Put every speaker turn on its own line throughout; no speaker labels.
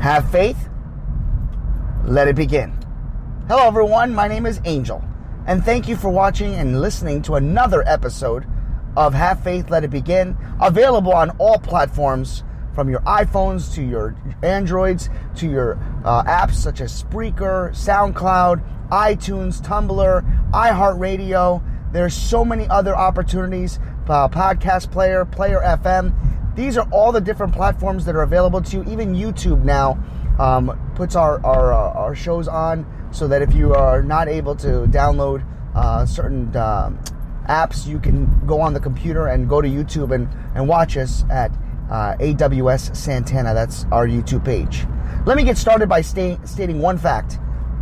Have faith. Let it begin. Hello, everyone. My name is Angel, and thank you for watching and listening to another episode of Have Faith, Let It Begin, available on all platforms, from your iPhones to your Androids to your apps such as Spreaker, SoundCloud, iTunes, Tumblr, iHeartRadio. There's so many other opportunities, podcast player, Player FM. These are all the different platforms that are available to you. Even YouTube now puts our shows on, so that if you are not able to download certain apps, you can go on the computer and go to YouTube and watch us at AWS Santana. That's our YouTube page. Let me get started by stating one fact.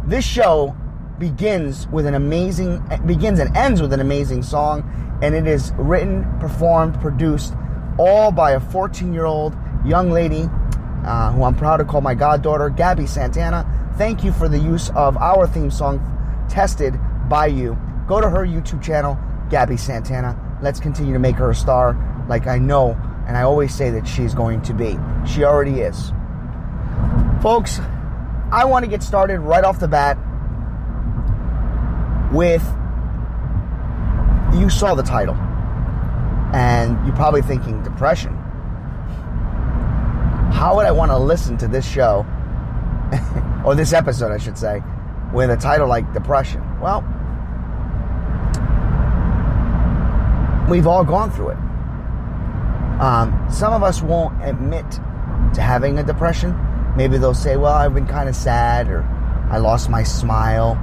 This show begins and ends with an amazing song, and it is written, performed, produced all by a 14-year-old young lady who I'm proud to call my goddaughter, GABBIE Santana. Thank you for the use of our theme song, Tested by You. Go to her YouTube channel, GABBIE Santana. Let's continue to make her a star, like I know and I always say that she's going to be. She already is. Folks, I want to get started right off the bat with, you saw the title, and you're probably thinking, depression. How would I want to listen to this show, or this episode, I should say, with a title like depression? Well, we've all gone through it. Some of us won't admit to having a depression. Maybe they'll say, well, I've been kind of sad, or I lost my smile.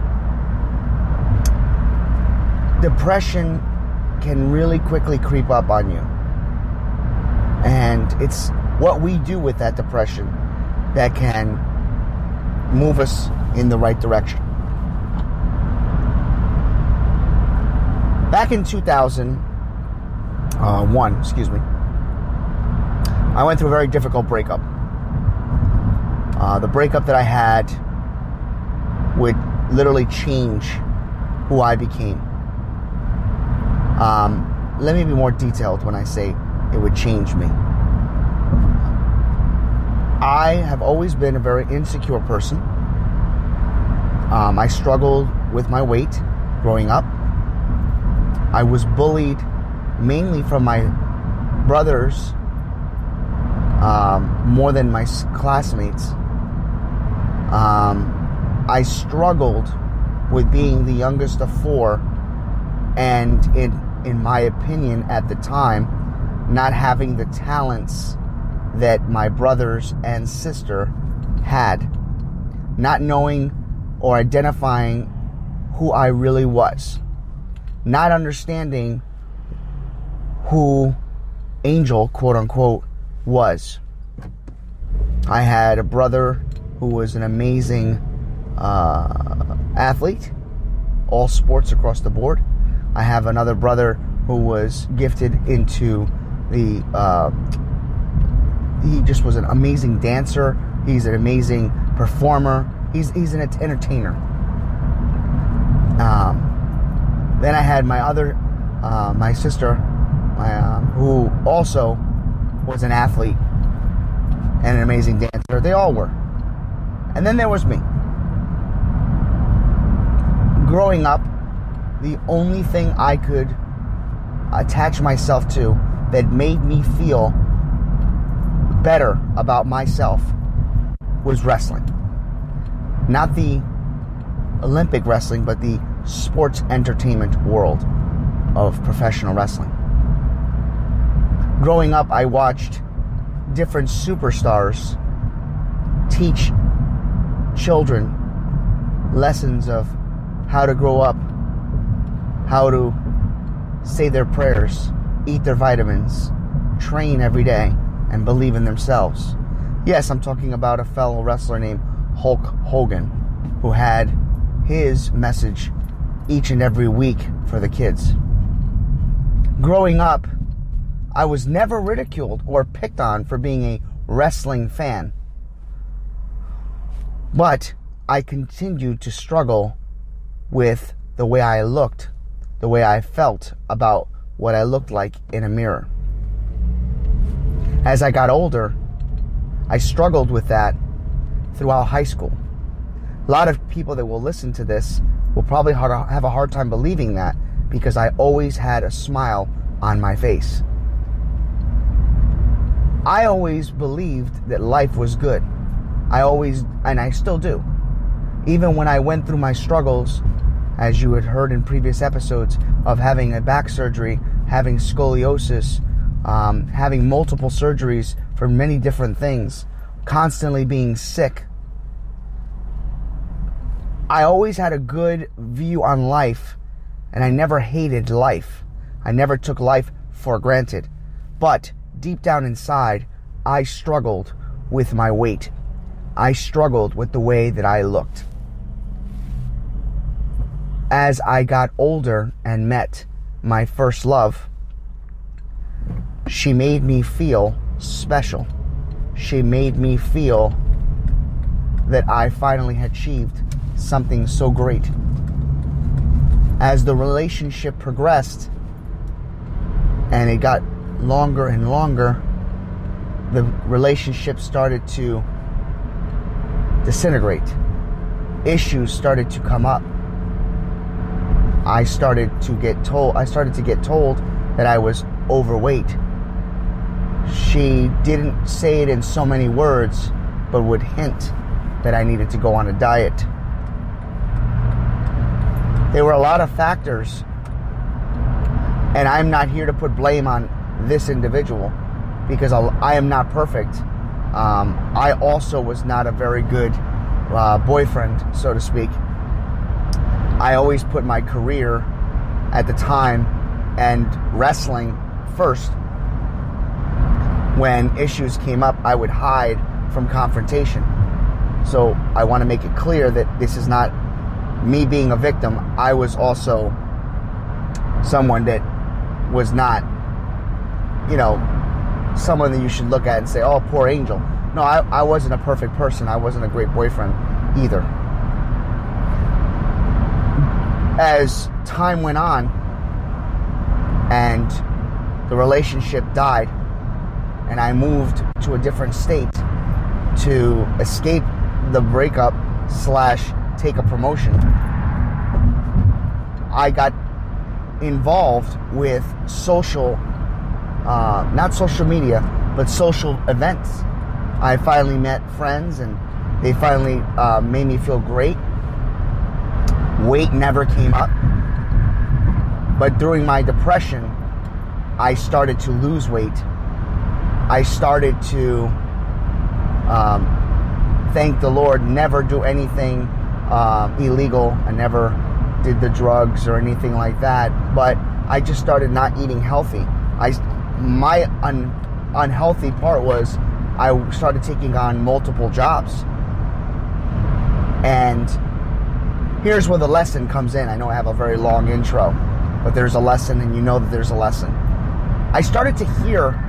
Depression can really quickly creep up on you. And it's what we do with that depression that can move us in the right direction. Back in 2001, I went through a very difficult breakup. The breakup that I had would literally change who I became. Let me be more detailed when I say it would change me. I have always been a very insecure person. I struggled with my weight growing up. I was bullied mainly from my brothers more than my classmates. I struggled with being the youngest of four, and in my opinion at the time, not having the talents that my brothers and sister had, not knowing or identifying who I really was, not understanding who Angel, quote unquote, was. I had a brother who was an amazing athlete, all sports across the board. I have another brother who was gifted into he just was an amazing dancer. He's an amazing performer. He's an entertainer. Then I had my sister, who also was an athlete and an amazing dancer. They all were. And then there was me. Growing up, the only thing I could attach myself to that made me feel better about myself was wrestling. Not the Olympic wrestling, but the sports entertainment world of professional wrestling. Growing up, I watched different superstars teach children lessons of how to grow up, how to say their prayers, eat their vitamins, train every day, and believe in themselves. Yes, I'm talking about a fellow wrestler named Hulk Hogan, who had his message each and every week for the kids. Growing up, I was never ridiculed or picked on for being a wrestling fan. But I continued to struggle with the way I looked, the way I felt about what I looked like in a mirror. As I got older, I struggled with that throughout high school. A lot of people that will listen to this will probably have a hard time believing that, because I always had a smile on my face. I always believed that life was good. And I still do. Even when I went through my struggles, as you had heard in previous episodes, of having a back surgery, having scoliosis, having multiple surgeries for many different things, constantly being sick, I always had a good view on life, and I never hated life. I never took life for granted. But deep down inside, I struggled with my weight. I struggled with the way that I looked. As I got older and met my first love, she made me feel special. She made me feel that I finally had achieved something so great. As the relationship progressed and it got longer and longer, the relationship started to disintegrate. Issues started to come up. I started to get told that I was overweight. She didn't say it in so many words, but would hint that I needed to go on a diet. There were a lot of factors, and I'm not here to put blame on this individual, because I am not perfect. I also was not a very good boyfriend, so to speak. I always put my career at the time and wrestling first. When issues came up, I would hide from confrontation. So I want to make it clear that this is not me being a victim. I was also someone that was not, someone that you should look at and say, oh, poor Angel. No, I wasn't a perfect person. I wasn't a great boyfriend either. As time went on and the relationship died and I moved to a different state to escape the breakup / take a promotion, I got involved with not social media, but social events. I finally met friends and they finally made me feel great. Weight never came up. But during my depression, I started to lose weight. I started to, thank the Lord, never do anything illegal. I never did the drugs or anything like that. But I just started not eating healthy. My unhealthy part was I started taking on multiple jobs. And here's where the lesson comes in. I know I have a very long intro, but there's a lesson, and you know that there's a lesson. I started to hear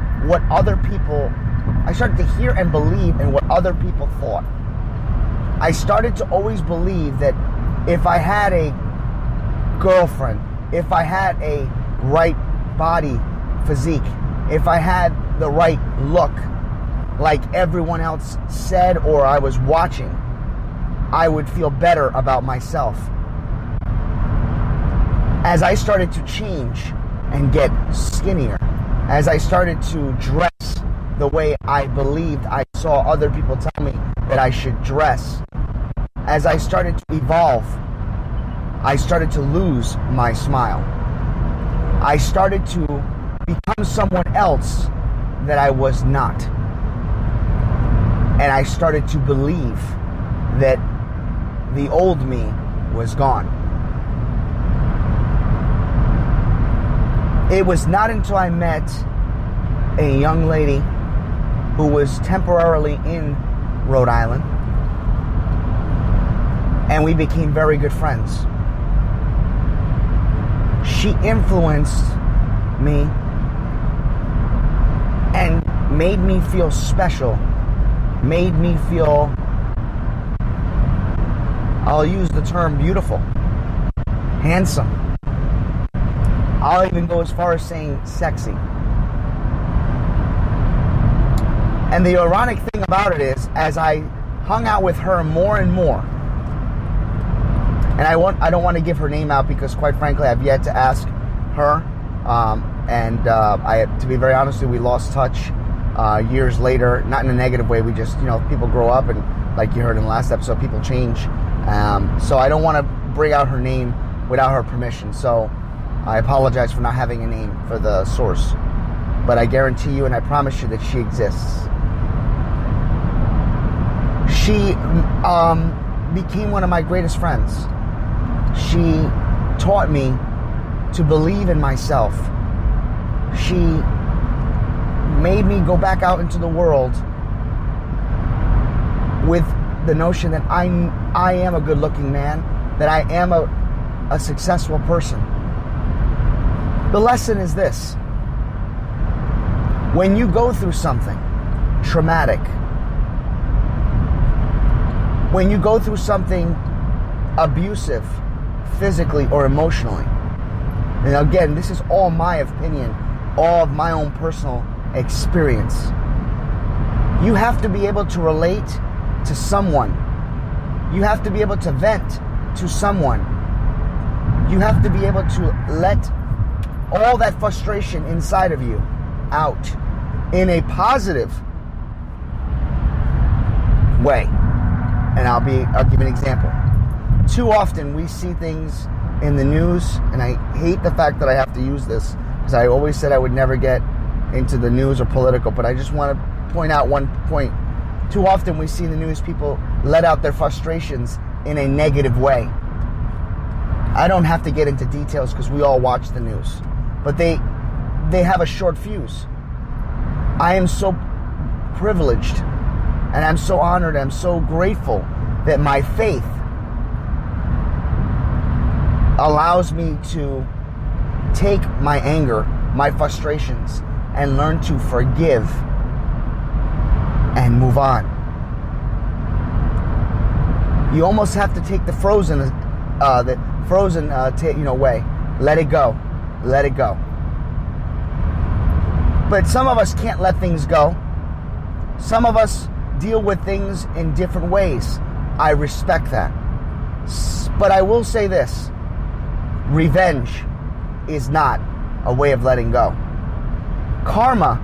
and believe in what other people thought. I started to always believe that if I had a girlfriend, if I had a right body physique, if I had the right look, like everyone else said or I was watching, I would feel better about myself. As I started to change and get skinnier, as I started to dress the way I believed I saw other people tell me that I should dress, as I started to evolve, I started to lose my smile. I started to become someone else that I was not. And I started to believe that the old me was gone. It was not until I met a young lady who was temporarily in Rhode Island, and we became very good friends. She influenced me and made me feel special, made me feel, I'll use the term beautiful, handsome. I'll even go as far as saying sexy. And the ironic thing about it is, as I hung out with her more and more. And I don't want to give her name out because, quite frankly, I've yet to ask her. To be very honest with you, we lost touch years later. Not in a negative way. We just, people grow up, and like you heard in the last episode, people change. So I don't want to bring out her name without her permission. So I apologize for not having a name for the source. But I guarantee you and I promise you that she exists. She became one of my greatest friends. She taught me to believe in myself. She made me go back out into the world with the notion that I am a good-looking man, that I am a successful person. The lesson is this. When you go through something traumatic, when you go through something abusive, physically or emotionally, and again, this is all my opinion, all of my own personal experience, you have to be able to relate to someone. You have to be able to vent to someone. You have to be able to let all that frustration inside of you out in a positive way. And I'll give you an example. Too often we see things in the news, and I hate the fact that I have to use this because I always said I would never get into the news or political, but I just want to point out one point. Too often we see in the news people let out their frustrations in a negative way. I don't have to get into details because we all watch the news, but they have a short fuse. I am so privileged, and I'm so honored, I'm so grateful that my faith allows me to take my anger, my frustrations, and learn to forgive and move on. You almost have to take the frozen way. Let it go. Let it go. But some of us can't let things go. Some of us deal with things in different ways. I respect that. But I will say this. Revenge is not a way of letting go. Karma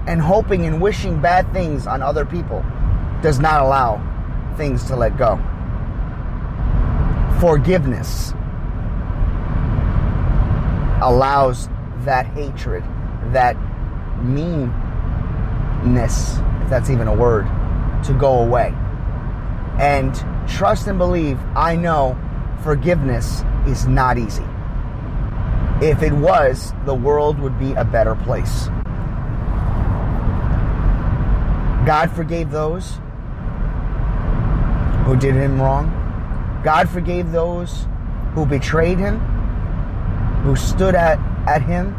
and hoping and wishing bad things on other people does not allow things to let go. Forgiveness allows that hatred, that meanness, if that's even a word, to go away. And trust and believe, I know forgiveness is not easy. If it was, the world would be a better place. God forgave those who did him wrong. God forgave those who betrayed him, who stood at him.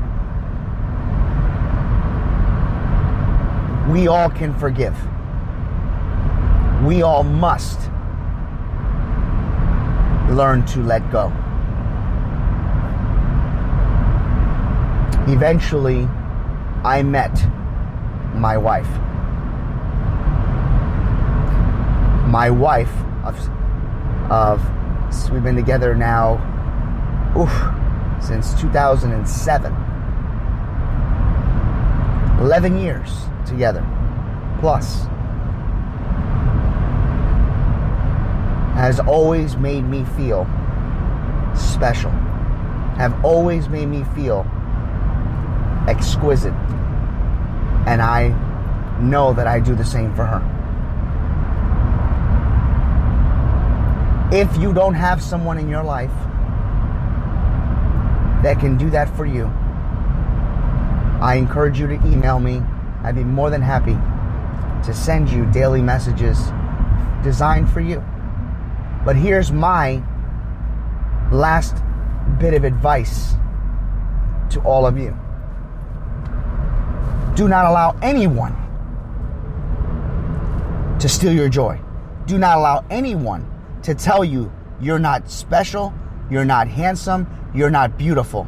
We all can forgive. We all must learn to let go. Eventually, I met my wife. My wife we've been together now since 2007. 11 years together plus. Has always made me feel special. Have always made me feel exquisite. And I know that I do the same for her. If you don't have someone in your life that can do that for you, I encourage you to email me. I'd be more than happy to send you daily messages designed for you. But here's my last bit of advice to all of you. Do not allow anyone to steal your joy. Do not allow anyone to tell you you're not special, you're not handsome, you're not beautiful.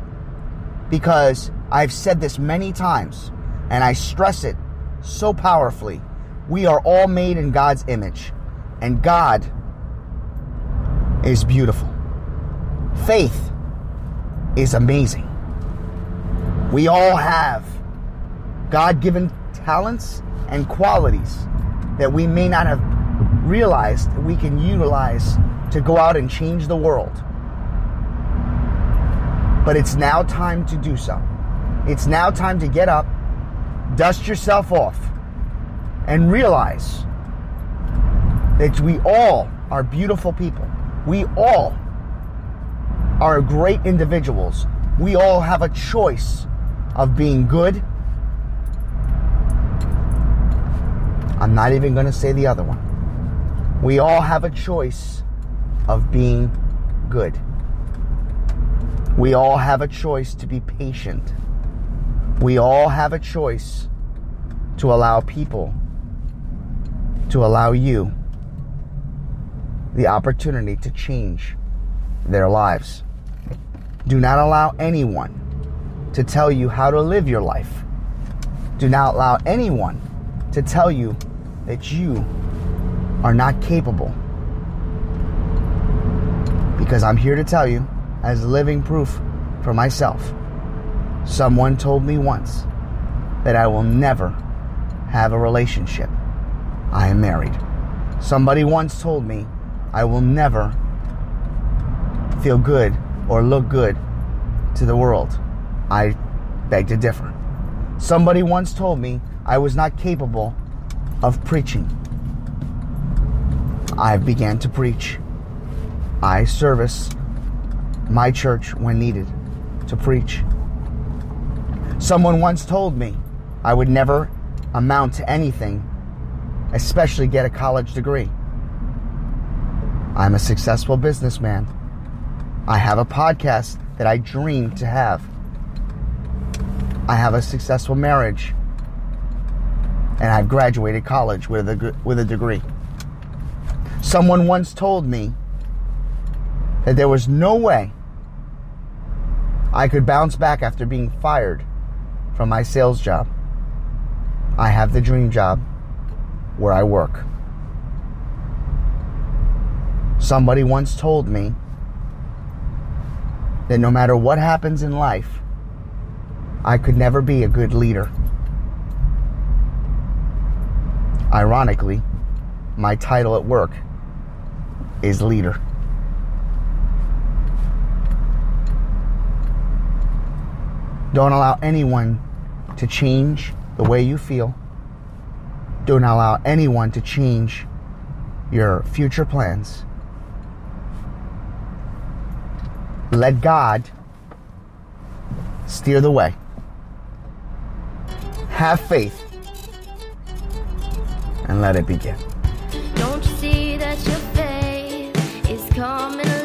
Because I've said this many times, and I stress it so powerfully, We are all made in God's image, and God is beautiful. Faith is amazing. We all have God-given talents and qualities that we may not have realized that we can utilize to go out and change the world. But it's now time to do so. It's now time to get up, dust yourself off, and realize that we all are beautiful people. We all are great individuals. We all have a choice of being good. I'm not even going to say the other one. We all have a choice of being good. We all have a choice to be patient. We all have a choice to allow people, to allow you the opportunity to change their lives. Do not allow anyone to tell you how to live your life. Do not allow anyone to tell you that you are not capable. Because I'm here to tell you, as living proof for myself, someone told me once that I will never have a relationship. I am married. Somebody once told me I will never feel good or look good to the world. I beg to differ. Somebody once told me I was not capable of preaching. I began to preach. I service my church when needed to preach. Someone once told me I would never amount to anything, especially get a college degree. I'm a successful businessman. I have a podcast that I dreamed to have. I have a successful marriage. And I've graduated college with a degree. Someone once told me that there was no way I could bounce back after being fired from my sales job. I have the dream job where I work. Somebody once told me that no matter what happens in life, I could never be a good leader. Ironically, my title at work is leader. Don't allow anyone to change the way you feel. Don't allow anyone to change your future plans. Let God steer the way. Have faith and let it begin.
Don't you see that your faith is coming